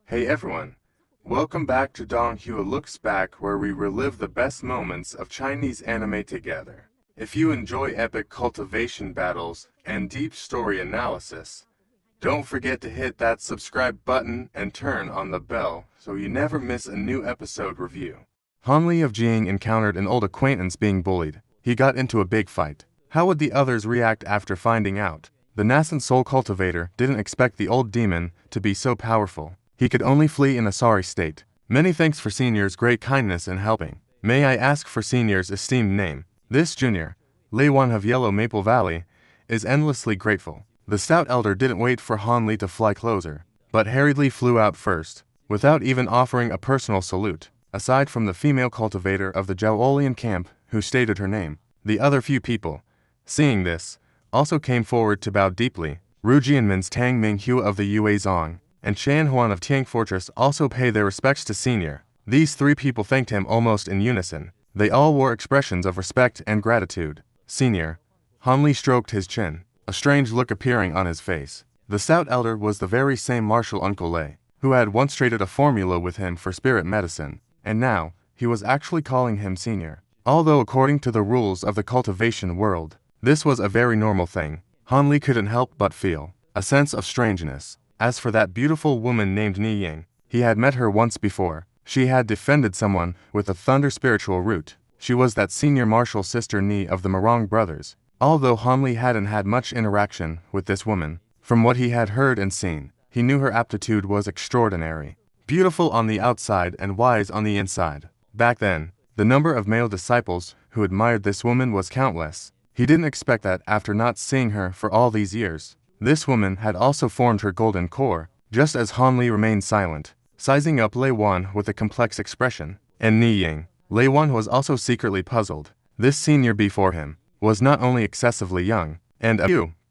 Hey everyone, welcome back to Donghua Looks Back, where we relive the best moments of Chinese anime together. If you enjoy epic cultivation battles and deep story analysis, don't forget to hit that subscribe button and turn on the bell so you never miss a new episode review. Han Li of Jing encountered an old acquaintance being bullied. He got into a big fight. How would the others react after finding out? The Nascent Soul cultivator didn't expect the old demon to be so powerful. He could only flee in a sorry state. Many thanks for Senior's great kindness in helping. May I ask for Senior's esteemed name? This junior, Lei Wan of Yellow Maple Valley, is endlessly grateful. The stout elder didn't wait for Han Li to fly closer, but hurriedly flew out first, without even offering a personal salute. Aside from the female cultivator of the Zhaolian camp who stated her name, the other few people, seeing this, also came forward to bow deeply. Ru Jianmin's Tang Minghua of the Yue Zong and Shan Huan of Tiang Fortress also pay their respects to Senior. These three people thanked him almost in unison. They all wore expressions of respect and gratitude. Senior, Han Li stroked his chin, a strange look appearing on his face. The stout elder was the very same martial Uncle Lei, who had once traded a formula with him for spirit medicine, and now, he was actually calling him Senior. Although according to the rules of the cultivation world, this was a very normal thing, Han Li couldn't help but feel a sense of strangeness. As for that beautiful woman named Ni Ying, he had met her once before. She had defended someone with a thunder spiritual root. She was that senior martial sister Ni of the Morong brothers. Although Han Li hadn't had much interaction with this woman, from what he had heard and seen, he knew her aptitude was extraordinary. Beautiful on the outside and wise on the inside. Back then, the number of male disciples who admired this woman was countless. He didn't expect that after not seeing her for all these years. This woman had also formed her golden core, just as Han Li remained silent, sizing up Lei Wan with a complex expression. And Ni Ying, Lei Wan was also secretly puzzled. This senior before him was not only excessively young, and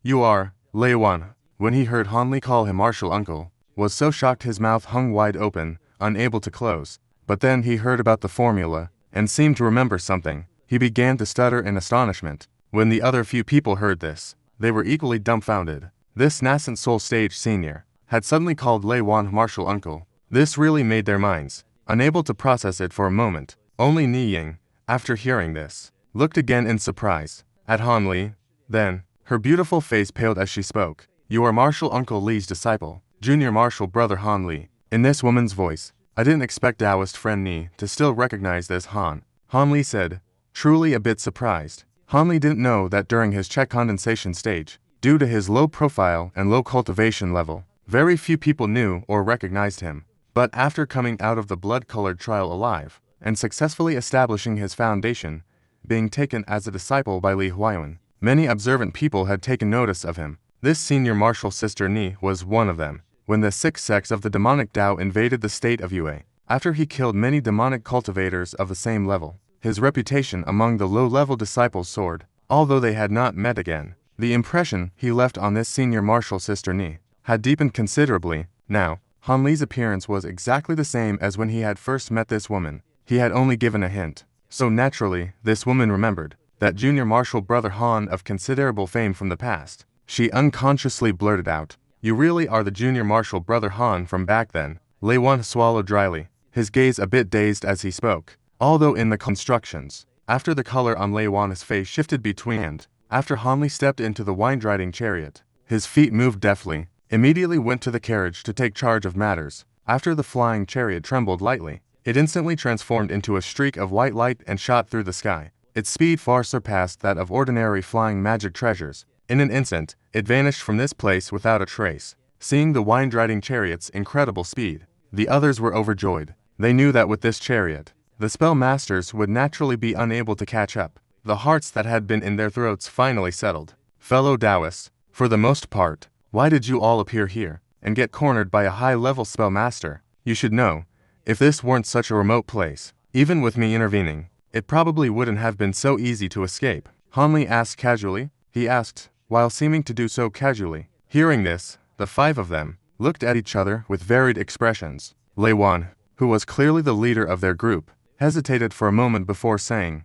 you are, Lei Wan, when he heard Han Li call him martial uncle, was so shocked his mouth hung wide open, unable to close. But then he heard about the formula, and seemed to remember something. He began to stutter in astonishment. When the other few people heard this, they were equally dumbfounded. This Nascent Soul stage senior had suddenly called Lei Wan martial uncle. This really made their minds unable to process it for a moment. Only Ni Ying, after hearing this, looked again in surprise at Han Li. Then, her beautiful face paled as she spoke. You are martial uncle Li's disciple, junior martial brother Han Li. In this woman's voice, I didn't expect Taoist friend Ni to still recognize this Han. Han Li said, truly a bit surprised. Han Li didn't know that during his Czech condensation stage, due to his low profile and low cultivation level, very few people knew or recognized him. But after coming out of the blood-colored trial alive, and successfully establishing his foundation, being taken as a disciple by Li Huayuan, many observant people had taken notice of him. This senior martial sister Ni was one of them. When the six sects of the demonic Tao invaded the state of Yue, after he killed many demonic cultivators of the same level, his reputation among the low-level disciples soared. Although they had not met again, the impression he left on this senior martial sister Ni had deepened considerably. Now, Han Li's appearance was exactly the same as when he had first met this woman. He had only given a hint. So naturally, this woman remembered that junior martial brother Han of considerable fame from the past. She unconsciously blurted out, you really are the junior martial brother Han from back then. Lei Wan swallowed dryly, his gaze a bit dazed as he spoke. Although in the constructions, after the color on Lei Wan's face shifted between and after Han Li stepped into the wind-riding chariot, his feet moved deftly, immediately went to the carriage to take charge of matters. After the flying chariot trembled lightly, it instantly transformed into a streak of white light and shot through the sky. Its speed far surpassed that of ordinary flying magic treasures. In an instant, it vanished from this place without a trace. Seeing the wind-riding chariot's incredible speed, the others were overjoyed. They knew that with this chariot, the spell masters would naturally be unable to catch up. The hearts that had been in their throats finally settled. Fellow Taoists, for the most part, why did you all appear here and get cornered by a high-level spell master? You should know, if this weren't such a remote place, even with me intervening, it probably wouldn't have been so easy to escape. Han Li asked casually. He asked, while seeming to do so casually. Hearing this, the five of them looked at each other with varied expressions. Lei Wan, who was clearly the leader of their group, hesitated for a moment before saying,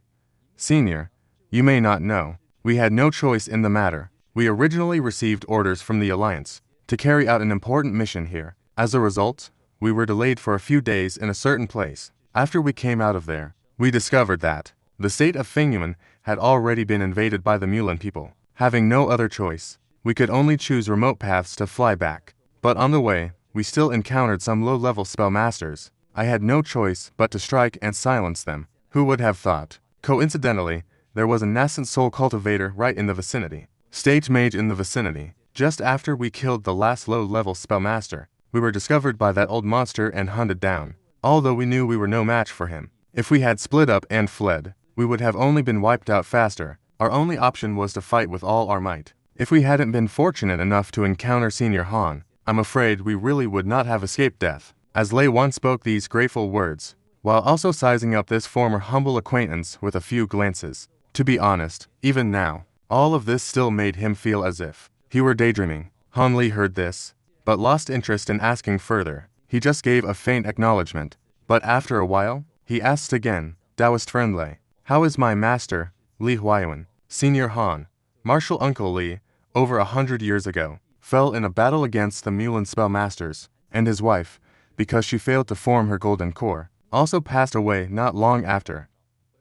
Senior, you may not know, we had no choice in the matter. We originally received orders from the Alliance to carry out an important mission here. As a result, we were delayed for a few days in a certain place. After we came out of there, we discovered that the state of Fingyuan had already been invaded by the Mulan people. Having no other choice, we could only choose remote paths to fly back. But on the way, we still encountered some low-level spellmasters. I had no choice but to strike and silence them. Who would have thought? Coincidentally, there was a Nascent Soul cultivator right in the vicinity. Stage mage in the vicinity. Just after we killed the last low-level spellmaster, we were discovered by that old monster and hunted down. Although we knew we were no match for him. If we had split up and fled, we would have only been wiped out faster. Our only option was to fight with all our might. If we hadn't been fortunate enough to encounter Senior Han, I'm afraid we really would not have escaped death. As Lei Wan spoke these grateful words, while also sizing up this former humble acquaintance with a few glances. To be honest, even now, all of this still made him feel as if he were daydreaming. Han Li heard this, but lost interest in asking further. He just gave a faint acknowledgement. But after a while, he asked again, Taoist friend Lei, how is my master, Li Huayuan? Senior Han, Martial Uncle Li, over 100 years ago, fell in a battle against the Mulan spellmasters, and his wife, because she failed to form her golden core, also passed away not long after.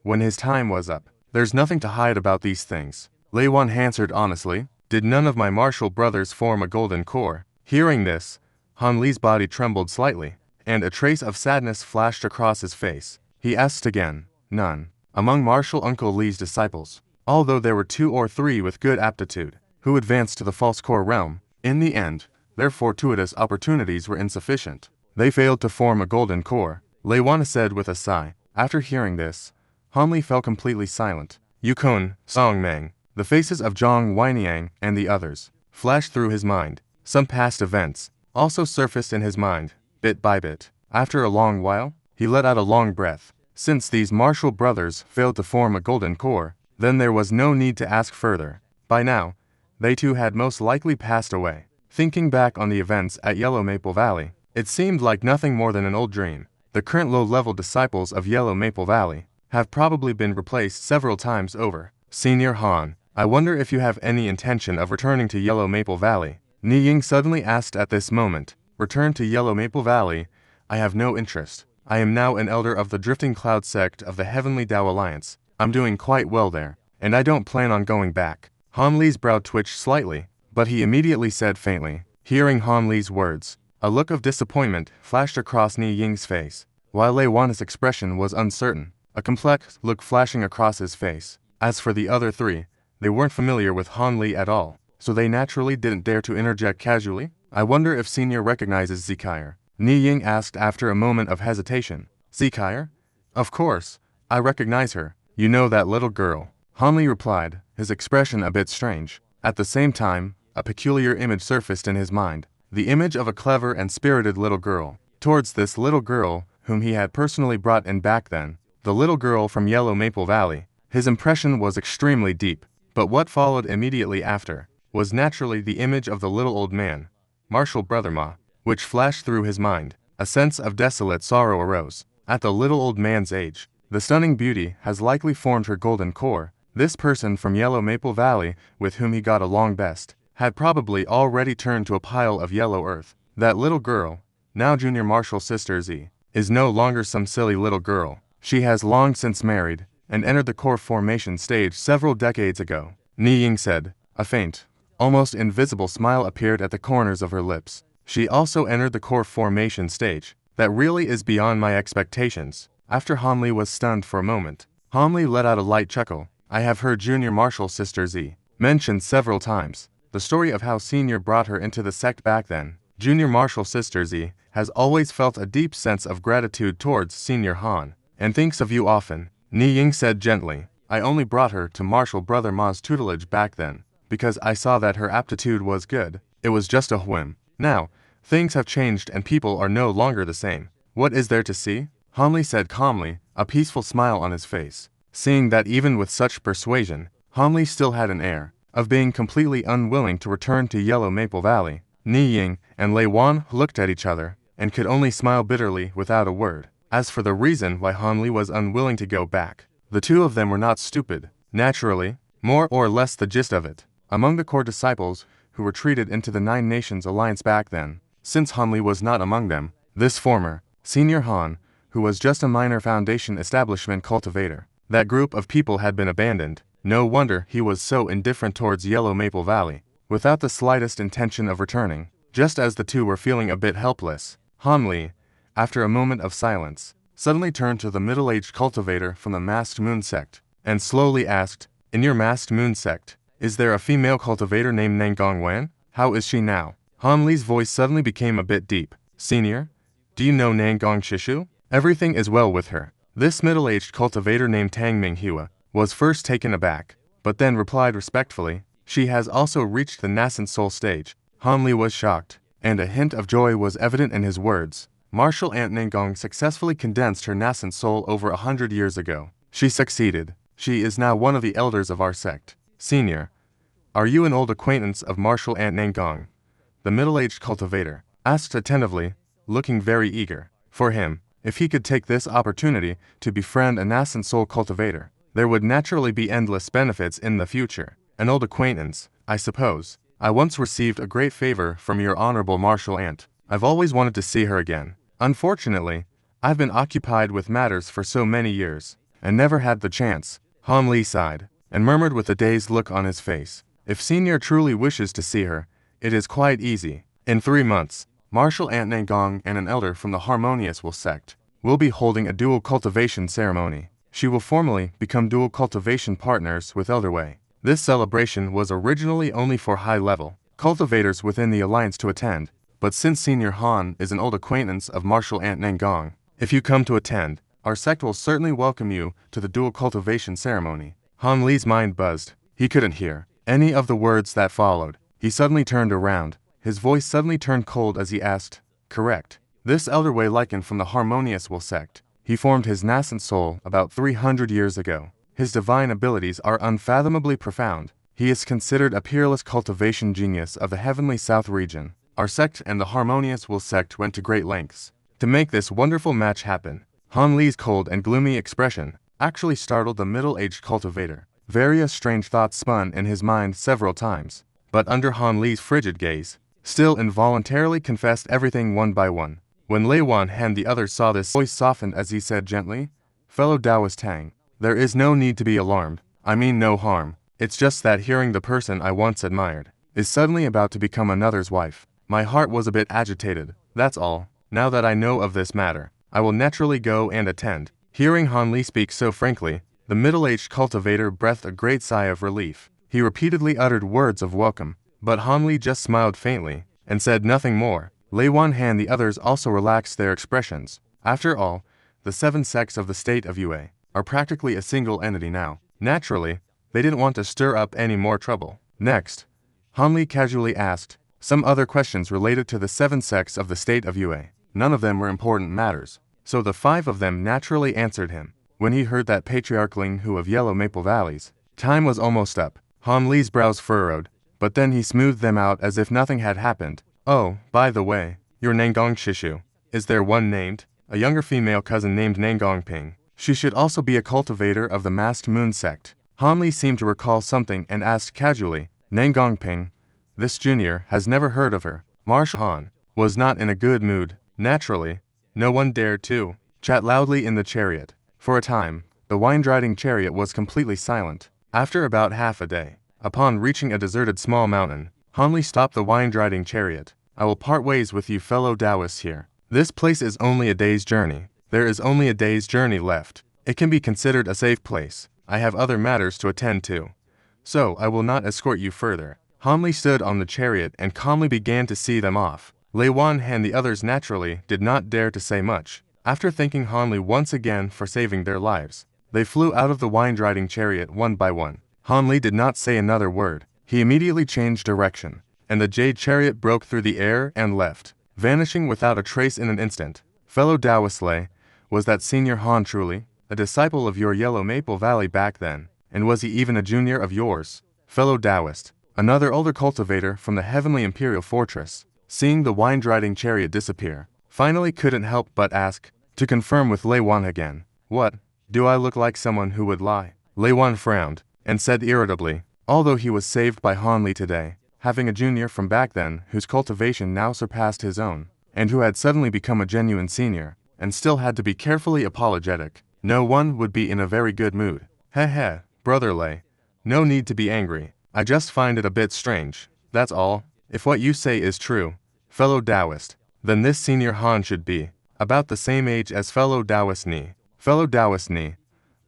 When his time was up, there's nothing to hide about these things. Lei Wan answered honestly, did none of my martial brothers form a golden core? Hearing this, Han Li's body trembled slightly, and a trace of sadness flashed across his face. He asked again, none. Among Martial Uncle Li's disciples, although there were 2 or 3 with good aptitude, who advanced to the false core realm, in the end, their fortuitous opportunities were insufficient. They failed to form a golden core, Lei Wan said with a sigh. After hearing this, Han Li fell completely silent. Yukon, Song Meng, the faces of Zhang Weiniang and the others, flashed through his mind. Some past events also surfaced in his mind, bit by bit. After a long while, he let out a long breath. Since these martial brothers failed to form a golden core, then there was no need to ask further. By now, they too had most likely passed away. Thinking back on the events at Yellow Maple Valley, it seemed like nothing more than an old dream. The current low-level disciples of Yellow Maple Valley have probably been replaced several times over. Senior Han, I wonder if you have any intention of returning to Yellow Maple Valley? Ni Ying suddenly asked at this moment. Return to Yellow Maple Valley? I have no interest. I am now an elder of the Drifting Cloud sect of the Heavenly Tao Alliance. I'm doing quite well there, and I don't plan on going back. Han Li's brow twitched slightly, but he immediately said faintly. Hearing Han Li's words, a look of disappointment flashed across Ni Ying's face, while Lei Wan's expression was uncertain, a complex look flashing across his face. As for the other 3, they weren't familiar with Han Li at all, so they naturally didn't dare to interject casually. I wonder if Senior recognizes Zikire? Ni Ying asked after a moment of hesitation. Zikire? Of course, I recognize her. You know that little girl. Han Li replied, his expression a bit strange. At the same time, a peculiar image surfaced in his mind. The image of a clever and spirited little girl. Towards this little girl, whom he had personally brought in back then, the little girl from Yellow Maple Valley, his impression was extremely deep. But what followed immediately after was naturally the image of the little old man, Martial Brother Ma, which flashed through his mind. A sense of desolate sorrow arose. At the little old man's age, the stunning beauty has likely formed her golden core. This person from Yellow Maple Valley, with whom he got along best, had probably already turned to a pile of yellow earth. That little girl, now Junior Martial Sister Z, is no longer some silly little girl. She has long since married, and entered the core formation stage several decades ago. Ni Ying said. A faint, almost invisible smile appeared at the corners of her lips. She also entered the core formation stage. That really is beyond my expectations. After Han Li was stunned for a moment, Han Li let out a light chuckle. I have heard Junior Martial Sister Z mentioned several times. The story of how Senior brought her into the sect back then. Junior Martial Sister Z has always felt a deep sense of gratitude towards Senior Han, and thinks of you often. Ni Ying said gently. I only brought her to Martial Brother Ma's tutelage back then, because I saw that her aptitude was good. It was just a whim. Now, things have changed and people are no longer the same. What is there to see? Han Li said calmly, a peaceful smile on his face. Seeing that even with such persuasion, Han Li still had an air of being completely unwilling to return to Yellow Maple Valley. Ni Ying and Lei Wan looked at each other, and could only smile bitterly without a word. As for the reason why Han Li was unwilling to go back, the two of them were not stupid. Naturally, more or less the gist of it. Among the core disciples who retreated into the 9 Nations Alliance back then, since Han Li was not among them, This former, Senior Han, who was just a minor Foundation establishment cultivator. That group of people had been abandoned. No wonder he was so indifferent towards Yellow Maple Valley, without the slightest intention of returning. Just as the two were feeling a bit helpless, Han Li, after a moment of silence, suddenly turned to the middle-aged cultivator from the masked Moon Sect, and slowly asked, "In your masked Moon Sect, is there a female cultivator named Nangong Wan? How is she now?" Han Li's voice suddenly became a bit deep. "Senior, do you know Nangong Shishu? Everything is well with her." This middle-aged cultivator named Tang Minghua was first taken aback, but then replied respectfully, "She has also reached the Nascent Soul stage." Han Li was shocked, and a hint of joy was evident in his words. Martial Ant Nangong successfully condensed her Nascent Soul over 100 years ago. She succeeded. She is now one of the elders of our sect. "Senior, are you an old acquaintance of Martial Ant Nangong?" The middle-aged cultivator asked attentively, looking very eager. For him, if he could take this opportunity to befriend a Nascent Soul cultivator, there would naturally be endless benefits in the future. "An old acquaintance, I suppose. I once received a great favor from your honorable Martial Ant. I've always wanted to see her again. Unfortunately, I've been occupied with matters for so many years, and never had the chance." Han Li sighed, and murmured with a dazed look on his face, "If Senior truly wishes to see her, it is quite easy. In 3 months, Martial Ant Nangong and an elder from the Harmonious Sect will be holding a dual cultivation ceremony. She will formally become dual cultivation partners with Elder Wei. This celebration was originally only for high-level cultivators within the alliance to attend, but since Senior Han is an old acquaintance of Martial Ant Nangong, if you come to attend, our sect will certainly welcome you to the dual cultivation ceremony." Han Li's mind buzzed. He couldn't hear any of the words that followed. He suddenly turned around. His voice suddenly turned cold as he asked, "Correct. This Elder Wei Lycan from the Harmonious Sect. He formed his Nascent Soul about 300 years ago. His divine abilities are unfathomably profound. He is considered a peerless cultivation genius of the Heavenly South region. Our sect and the Harmonious Sect went to great lengths to make this wonderful match happen." Han Li's cold and gloomy expression actually startled the middle-aged cultivator. Various strange thoughts spun in his mind several times, but under Han Li's frigid gaze, still involuntarily confessed everything one by one. When Lei Wan and the others saw this, voice softened as he said gently, "Fellow Taoist Tang, there is no need to be alarmed. I mean no harm. It's just that hearing the person I once admired is suddenly about to become another's wife. My heart was a bit agitated, that's all. Now that I know of this matter, I will naturally go and attend." Hearing Han Li speak so frankly, the middle-aged cultivator breathed a great sigh of relief. He repeatedly uttered words of welcome, but Han Li just smiled faintly and said nothing more. Lei Wan and the others also relaxed their expressions. After all, the 7 sects of the state of Yue are practically a single entity now. Naturally, they didn't want to stir up any more trouble. Next, Han Li casually asked some other questions related to the 7 sects of the state of Yue. None of them were important matters, so the 5 of them naturally answered him. When he heard that Patriarch Ling Hu of Yellow Maple Valleys, time was almost up. Han Li's brows furrowed, but then he smoothed them out as if nothing had happened. "Oh, by the way, your Nangong Shishu, is there one named? A younger female cousin named Nangong Ping. She should also be a cultivator of the masked Moon Sect." Han Li seemed to recall something and asked casually, "Nangong Ping? This junior has never heard of her." Martial Han was not in a good mood. Naturally, no one dared to chat loudly in the chariot. For a time, the wine-drying chariot was completely silent. After about half a day, upon reaching a deserted small mountain, Han Li stopped the wine-drying chariot. "I will part ways with you fellow Taoists here. This place is only a day's journey. There is only a day's journey left. It can be considered a safe place. I have other matters to attend to, so I will not escort you further." Han Li stood on the chariot and calmly began to see them off. Lei Wan and the others naturally did not dare to say much. After thanking Han Li once again for saving their lives, they flew out of the wine-drying chariot one by one. Han Li did not say another word. He immediately changed direction, and the jade chariot broke through the air and left, vanishing without a trace in an instant. "Fellow Taoist Lei, was that Senior Han truly a disciple of your Yellow Maple Valley back then, and was he even a junior of yours?" Fellow Taoist, another older cultivator from the Heavenly Imperial Fortress, seeing the wine-drying chariot disappear, finally couldn't help but ask, to confirm with Lei Wan again, "What, do I look like someone who would lie?" Lei Wan frowned, and said irritably, although he was saved by Han Li today, having a junior from back then whose cultivation now surpassed his own, and who had suddenly become a genuine senior, and still had to be carefully apologetic, no one would be in a very good mood. Heh, brother Lei. No need to be angry. I just find it a bit strange, that's all. If what you say is true, fellow Taoist, then this senior Han should be about the same age as fellow Taoist Ni. Fellow Taoist Ni,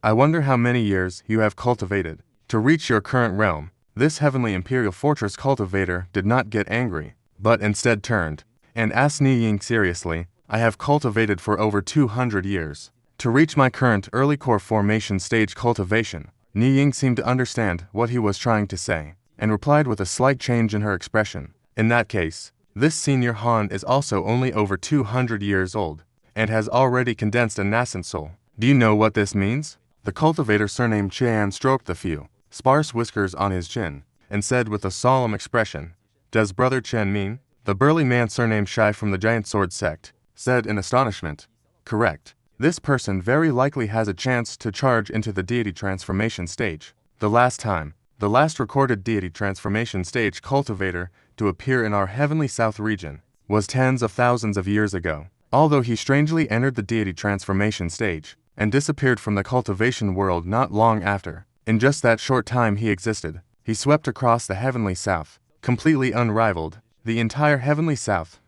I wonder how many years you have cultivated to reach your current realm. This heavenly imperial fortress cultivator did not get angry, but instead turned and asked Ni Ying seriously, I have cultivated for over 200 years. To reach my current early core formation stage cultivation. Ni Ying seemed to understand what he was trying to say, and replied with a slight change in her expression. In that case, this senior Han is also only over 200 years old, and has already condensed a nascent soul. Do you know what this means? The cultivator surnamed Qian stroked the few sparse whiskers on his chin, and said with a solemn expression, Does Brother Chen mean? The burly man surnamed Shai from the Giant Sword Sect said in astonishment, Correct. This person very likely has a chance to charge into the deity transformation stage. The last recorded deity transformation stage cultivator to appear in our heavenly south region was tens of thousands of years ago. Although he strangely entered the deity transformation stage and disappeared from the cultivation world not long after, in just that short time he existed, he swept across the heavenly south, completely unrivaled, the entire heavenly south,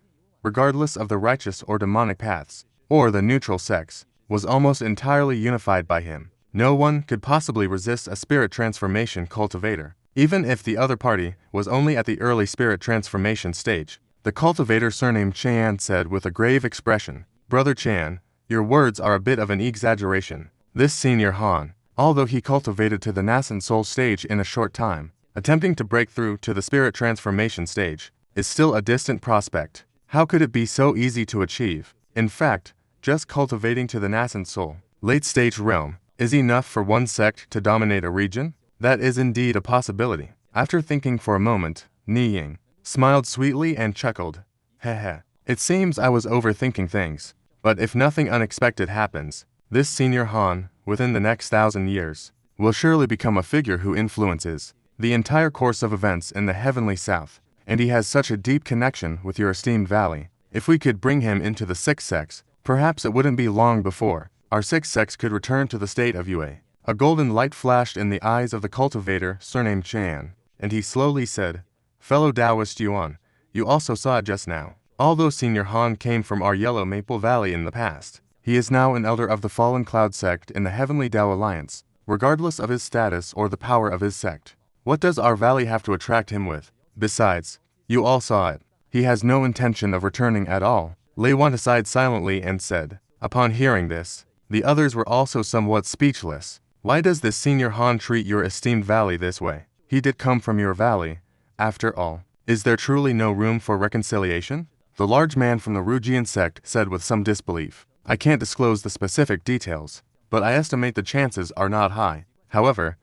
regardless of the righteous or demonic paths, or the neutral sex, was almost entirely unified by him. No one could possibly resist a spirit transformation cultivator, even if the other party was only at the early spirit transformation stage. The cultivator surnamed Qian said with a grave expression, Brother Qian, your words are a bit of an exaggeration. This senior Han, although he cultivated to the Nascent Soul stage in a short time, attempting to break through to the spirit transformation stage, is still a distant prospect. How could it be so easy to achieve? In fact, just cultivating to the Nascent Soul, late-stage realm, is enough for one sect to dominate a region? That is indeed a possibility. After thinking for a moment, Ni Ying smiled sweetly and chuckled. Heh. It seems I was overthinking things, but if nothing unexpected happens, this senior Han, within the next 1,000 years, will surely become a figure who influences the entire course of events in the heavenly south, and he has such a deep connection with your esteemed valley. If we could bring him into the sixth sex, perhaps it wouldn't be long before our sixth sex could return to the state of Yue. A golden light flashed in the eyes of the cultivator surnamed Qian, and he slowly said, Fellow Taoist Yuan, you also saw it just now. Although Senior Han came from our Yellow Maple Valley in the past, he is now an elder of the Fallen Cloud sect in the Heavenly Tao Alliance, regardless of his status or the power of his sect. What does our valley have to attract him with? Besides, you all saw it. He has no intention of returning at all. Lei went aside silently and said. Upon hearing this, the others were also somewhat speechless. Why does this senior Han treat your esteemed valley this way? He did come from your valley. After all, is there truly no room for reconciliation? The large man from the Rujian sect said with some disbelief. I can't disclose the specific details, but I estimate the chances are not high. However,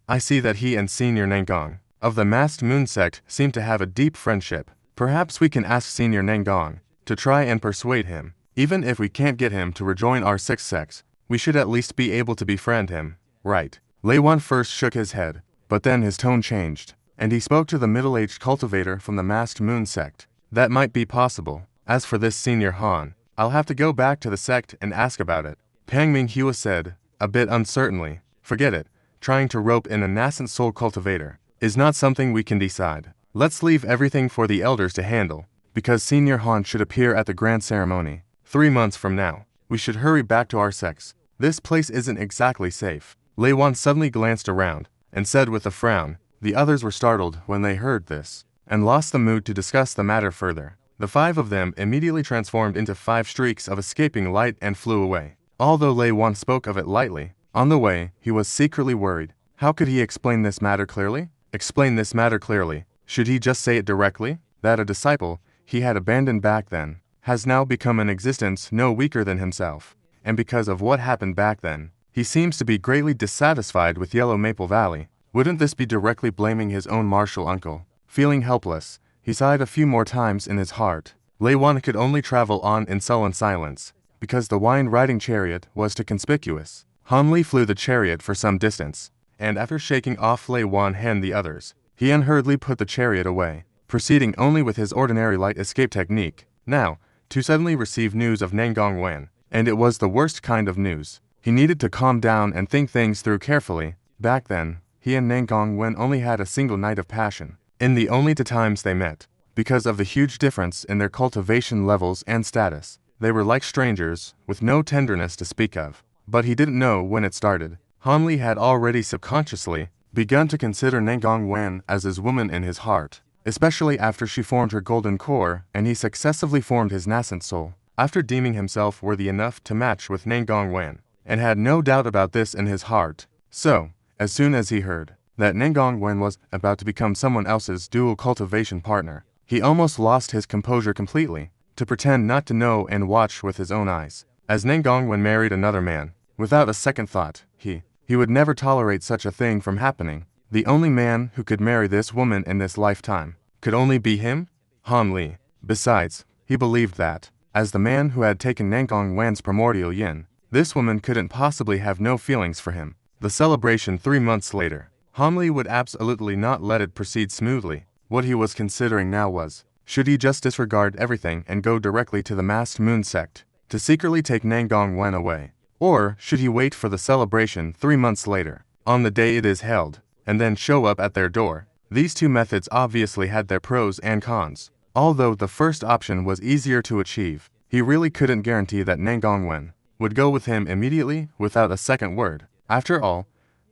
I see that he and Senior Nangong of the Masked Moon sect seem to have a deep friendship. Perhaps we can ask Senior Nangong to try and persuade him. Even if we can't get him to rejoin our sixth sex, we should at least be able to befriend him, right? Lei Wan first shook his head, but then his tone changed, and he spoke to the middle-aged cultivator from the Masked Moon sect. That might be possible. As for this Senior Han, I'll have to go back to the sect and ask about it. Pang Minghua said, a bit uncertainly, forget it, trying to rope in a Nascent Soul cultivator is not something we can decide. Let's leave everything for the elders to handle, because Senior Han should appear at the grand ceremony 3 months from now. We should hurry back to our sects. This place isn't exactly safe. Lei Wan suddenly glanced around and said with a frown. The others were startled when they heard this, and lost the mood to discuss the matter further. The 5 of them immediately transformed into 5 streaks of escaping light and flew away. Although Lei Wan spoke of it lightly, on the way, he was secretly worried. How could he explain this matter clearly? Explain this matter clearly? Should he just say it directly? That a disciple he had abandoned back then has now become an existence no weaker than himself. And because of what happened back then, he seems to be greatly dissatisfied with Yellow Maple Valley. Wouldn't this be directly blaming his own martial uncle? Feeling helpless, he sighed a few more times in his heart. Lei Wan could only travel on in sullen silence, because the wine-riding chariot was too conspicuous. Han Li flew the chariot for some distance, and after shaking off Lei Wan and the others, he unhurriedly put the chariot away, proceeding only with his ordinary light escape technique. Now, to suddenly receive news of Nangong Wan, and it was the worst kind of news. He needed to calm down and think things through carefully. Back then, he and Nangong Wan only had a single night of passion, in the only 2 times they met. Because of the huge difference in their cultivation levels and status, they were like strangers, with no tenderness to speak of. But he didn't know when it started. Han Li had already subconsciously begun to consider Nangong Wan as his woman in his heart, especially after she formed her golden core and he successively formed his Nascent Soul, after deeming himself worthy enough to match with Nangong Wan, and had no doubt about this in his heart. So, as soon as he heard that Nangong Wan was about to become someone else's dual cultivation partner, he almost lost his composure completely, to pretend not to know and watch with his own eyes, as Nangong Wan married another man. Without a second thought, he would never tolerate such a thing from happening. The only man who could marry this woman in this lifetime could only be him, Han Li. Besides, he believed that, as the man who had taken Nangong Wan's primordial yin, this woman couldn't possibly have no feelings for him. The celebration 3 months later, Han Li would absolutely not let it proceed smoothly. What he was considering now was, should he just disregard everything and go directly to the masked Moon Sect, to secretly take Nangong Wan away? Or should he wait for the celebration 3 months later, on the day it is held, and then show up at their door? These 2 methods obviously had their pros and cons. Although the first option was easier to achieve, he really couldn't guarantee that Nangong Wan would go with him immediately without a second word. After all,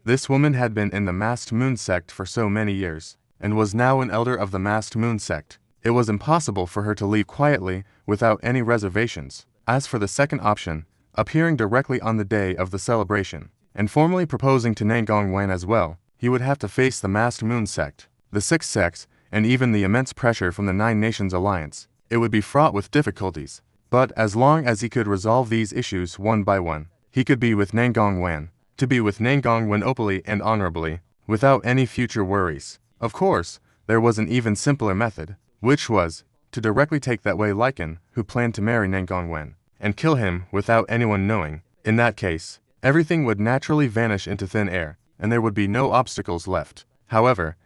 this woman had been in the masked Moon Sect for so many years, and was now an elder of the masked Moon Sect. It was impossible for her to leave quietly without any reservations. As for the second option, appearing directly on the day of the celebration, and formally proposing to Nangong Wan as well, he would have to face the masked Moon Sect, the 6 sects, and even the immense pressure from the 9 Nations Alliance. It would be fraught with difficulties, but as long as he could resolve these issues one by one, he could be with Nangong Wan, to be with Nangong Wan openly and honorably, without any future worries. Of course, there was an even simpler method, which was to directly take that Wei Lycan who planned to marry Nangong Wan, and kill him without anyone knowing. In that case, everything would naturally vanish into thin air, and there would be no obstacles left. However,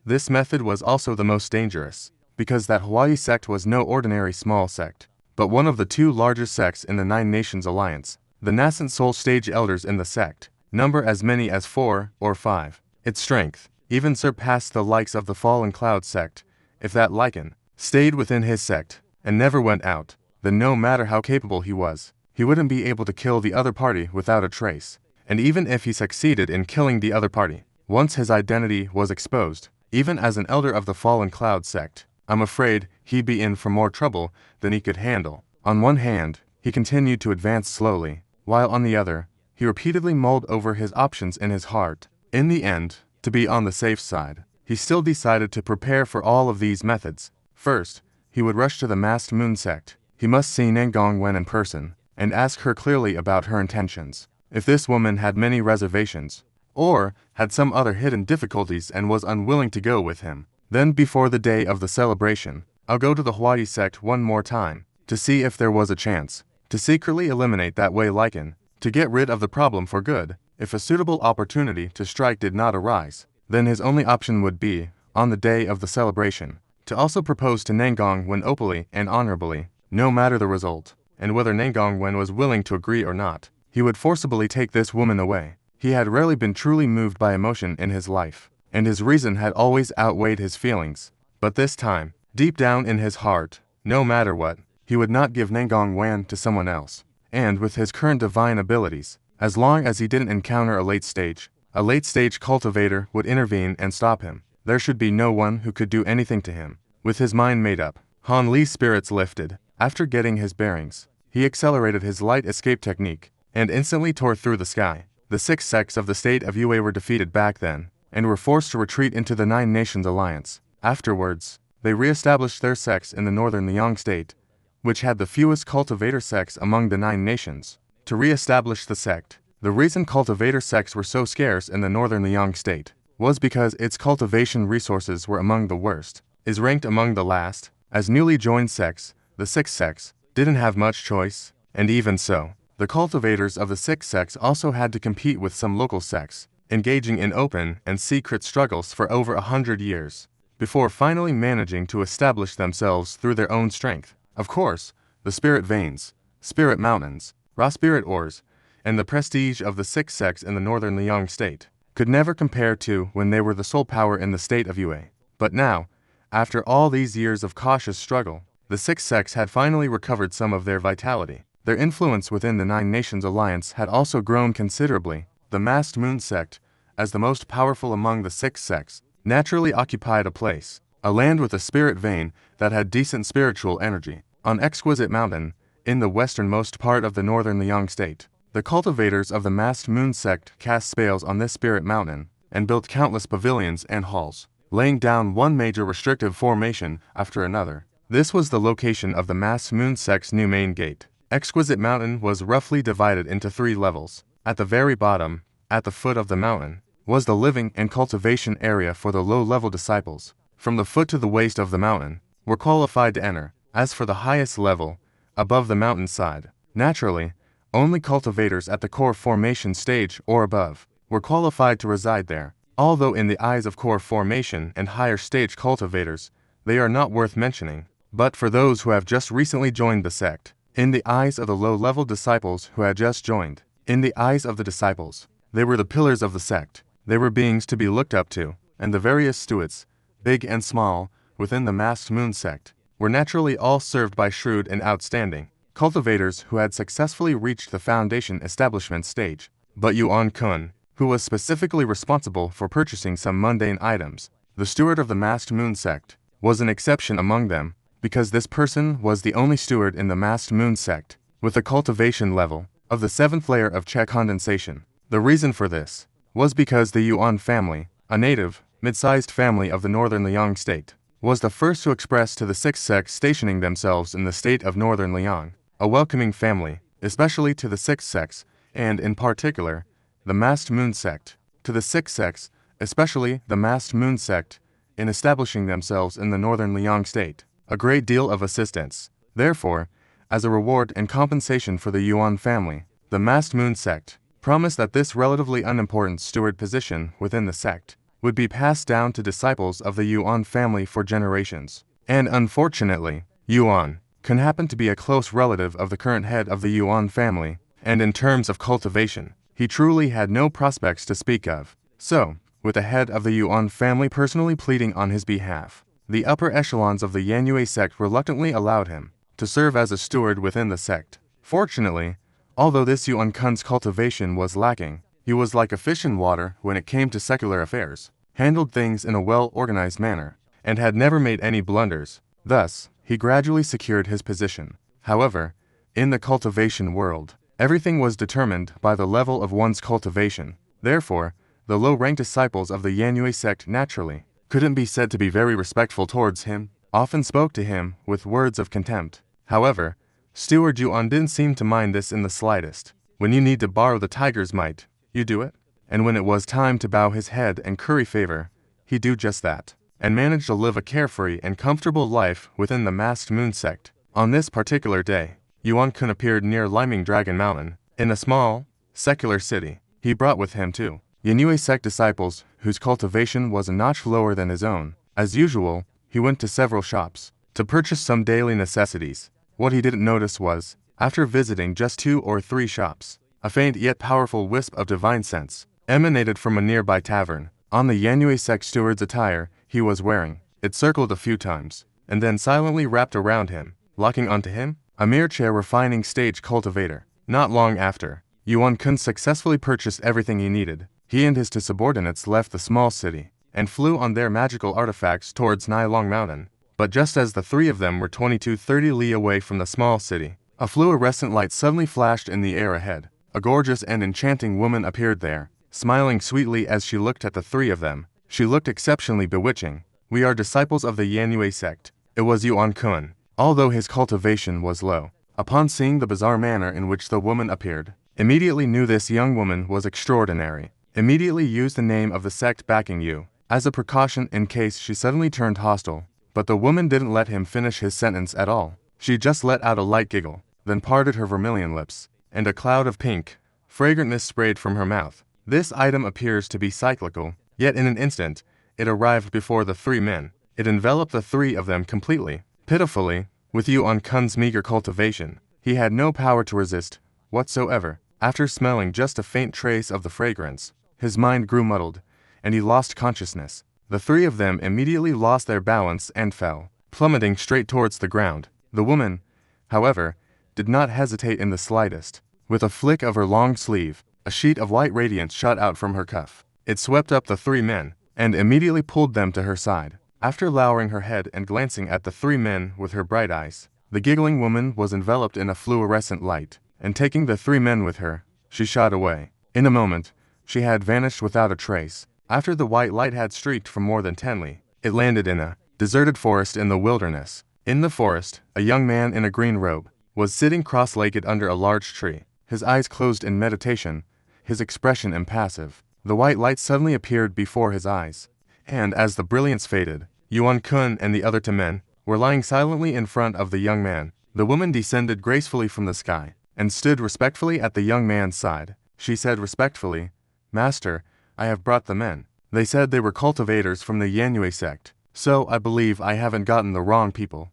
this method was also the most dangerous, because that Hawaii sect was no ordinary small sect, but one of the 2 largest sects in the 9 Nations Alliance. The Nascent Soul stage elders in the sect number as many as 4 or 5. Its strength even surpassed the likes of the Fallen Cloud sect. If that Lycan stayed within his sect and never went out, then no matter how capable he was, he wouldn't be able to kill the other party without a trace. And even if he succeeded in killing the other party, once his identity was exposed, even as an elder of the Fallen Cloud sect, I'm afraid he'd be in for more trouble than he could handle. On one hand, he continued to advance slowly, while on the other, he repeatedly mulled over his options in his heart. In the end, to be on the safe side, he still decided to prepare for all of these methods. First, he would rush to the masked Moon Sect. He must see Nangong Wan in person, and ask her clearly about her intentions. If this woman had many reservations, or had some other hidden difficulties and was unwilling to go with him, then before the day of the celebration, I'll go to the Hawaii sect one more time, to see if there was a chance to secretly eliminate that Wei Lycan, to get rid of the problem for good. If a suitable opportunity to strike did not arise, then his only option would be, on the day of the celebration, to also propose to Nangong Wan openly and honorably, no matter the result, and whether Nangong Wan was willing to agree or not, he would forcibly take this woman away. He had rarely been truly moved by emotion in his life, and his reason had always outweighed his feelings. But this time, deep down in his heart, no matter what, he would not give Nangong Wan to someone else. And with his current divine abilities, as long as he didn't encounter a late stage cultivator would intervene and stop him. There should be no one who could do anything to him. With his mind made up, Han Li's spirits lifted. After getting his bearings, he accelerated his light escape technique, and instantly tore through the sky. The 6 sects of the state of Yue were defeated back then, and were forced to retreat into the 9 Nations Alliance. Afterwards, they re-established their sects in the northern Liang state, which had the fewest cultivator sects among the 9 nations. To re-establish the sect, the reason cultivator sects were so scarce in the northern Liang state was because its cultivation resources were among the worst, is ranked among the last. As newly joined sects, the 6 sects didn't have much choice, and even so, the cultivators of the 6 sects also had to compete with some local sects, engaging in open and secret struggles for over 100 years, before finally managing to establish themselves through their own strength. Of course, the spirit veins, spirit mountains, raw spirit ores, and the prestige of the six sects in the northern Liang state could never compare to when they were the sole power in the state of Yue. But now, after all these years of cautious struggle, the six sects had finally recovered some of their vitality. Their influence within the Nine Nations Alliance had also grown considerably. The masked Moon Sect, as the most powerful among the six sects, naturally occupied a place, a land with a spirit vein that had decent spiritual energy. On Exquisite Mountain, in the westernmost part of the northern Liang state, the cultivators of the masked Moon Sect cast spells on this spirit mountain and built countless pavilions and halls, laying down one major restrictive formation after another. This was the location of the masked Moon Sect's new main gate. Exquisite Mountain was roughly divided into 3 levels. At the very bottom, at the foot of the mountain, was the living and cultivation area for the low-level disciples. From the foot to the waist of the mountain, were qualified to enter. As for the highest level, above the mountainside, naturally, only cultivators at the core formation stage or above were qualified to reside there. Although in the eyes of core formation and higher stage cultivators, they are not worth mentioning. But for those who have just recently joined the sect, in the eyes of the low-level disciples who had just joined, in the eyes of the disciples, they were the pillars of the sect. They were beings to be looked up to, and the various stewards, big and small, within the masked Moon Sect, were naturally all served by shrewd and outstanding cultivators who had successfully reached the foundation establishment stage. But Yuan Kun, who was specifically responsible for purchasing some mundane items, the steward of the masked Moon Sect, was an exception among them, because this person was the only steward in the masked Moon Sect with a cultivation level of the 7th layer of Che condensation. The reason for this was because the Yuan family, a native, mid-sized family of the northern Liang state, was the first to express to the six sects stationing themselves in the state of northern Liang a welcoming family, especially to the six sects, and in particular, the masked Moon Sect, to the six sects, especially the masked Moon Sect, in establishing themselves in the northern Liang state, a great deal of assistance. Therefore, as a reward and compensation for the Yuan family, the masked Moon Sect promised that this relatively unimportant steward position within the sect would be passed down to disciples of the Yuan family for generations. And unfortunately, Yuan Kun happened to be a close relative of the current head of the Yuan family, and in terms of cultivation, he truly had no prospects to speak of. So, with the head of the Yuan family personally pleading on his behalf, the upper echelons of the Yanyue sect reluctantly allowed him to serve as a steward within the sect. Fortunately, although this Yuan Kun's cultivation was lacking, he was like a fish in water when it came to secular affairs, handled things in a well-organized manner, and had never made any blunders. Thus, he gradually secured his position. However, in the cultivation world, everything was determined by the level of one's cultivation. Therefore, the low-ranked disciples of the Yanyue sect naturally couldn't be said to be very respectful towards him, often spoke to him with words of contempt. However, Steward Yuan didn't seem to mind this in the slightest. When you need to borrow the tiger's might, you do it. And when it was time to bow his head and curry favor, he'd do just that, and managed to live a carefree and comfortable life within the masked Moon Sect. On this particular day, Yuan Kun appeared near Liming Dragon Mountain, in a small, secular city. He brought with him 2 Yanyue sect disciples whose cultivation was a notch lower than his own. As usual, he went to several shops to purchase some daily necessities. What he didn't notice was, after visiting just 2 or 3 shops, a faint yet powerful wisp of divine sense emanated from a nearby tavern. On the Yanyue sect steward's attire he was wearing, it circled a few times, and then silently wrapped around him, locking onto him a mere chair refining stage cultivator. Not long after, Yuan Kun successfully purchased everything he needed. He and his 2 subordinates left the small city and flew on their magical artifacts towards Nilong Mountain. But just as the 3 of them were 20-30 li away from the small city, a fluorescent light suddenly flashed in the air ahead. A gorgeous and enchanting woman appeared there, smiling sweetly as she looked at the 3 of them. She looked exceptionally bewitching. We are disciples of the Yanyue sect. It was Yuan Kun, although his cultivation was low. Upon seeing the bizarre manner in which the woman appeared, immediately knew this young woman was extraordinary. Immediately used the name of the sect backing you, as a precaution in case she suddenly turned hostile. But the woman didn't let him finish his sentence at all. She just let out a light giggle, then parted her vermilion lips, and a cloud of pink fragrantness sprayed from her mouth. This item appears to be cyclical, yet in an instant, it arrived before the 3 men. It enveloped the 3 of them completely. Pitifully, With Yuan Kun's meager cultivation, he had no power to resist whatsoever. After smelling just a faint trace of the fragrance, his mind grew muddled, and he lost consciousness. The three of them immediately lost their balance and fell, plummeting straight towards the ground. The woman, however, did not hesitate in the slightest. With a flick of her long sleeve, a sheet of white radiance shot out from her cuff. It swept up the three men, and immediately pulled them to her side. After lowering her head and glancing at the three men with her bright eyes, the giggling woman was enveloped in a fluorescent light, and taking the three men with her, she shot away. In a moment, she had vanished without a trace. After the white light had streaked for more than 10 li, it landed in a deserted forest in the wilderness. In the forest, a young man in a green robe was sitting cross-legged under a large tree, his eyes closed in meditation, his expression impassive. The white light suddenly appeared before his eyes, and as the brilliance faded, Yuan Kun and the other two men were lying silently in front of the young man. The woman descended gracefully from the sky and stood respectfully at the young man's side. She said respectfully, "Master, I have brought the men. They said they were cultivators from the Yanyue sect, so I believe I haven't gotten the wrong people."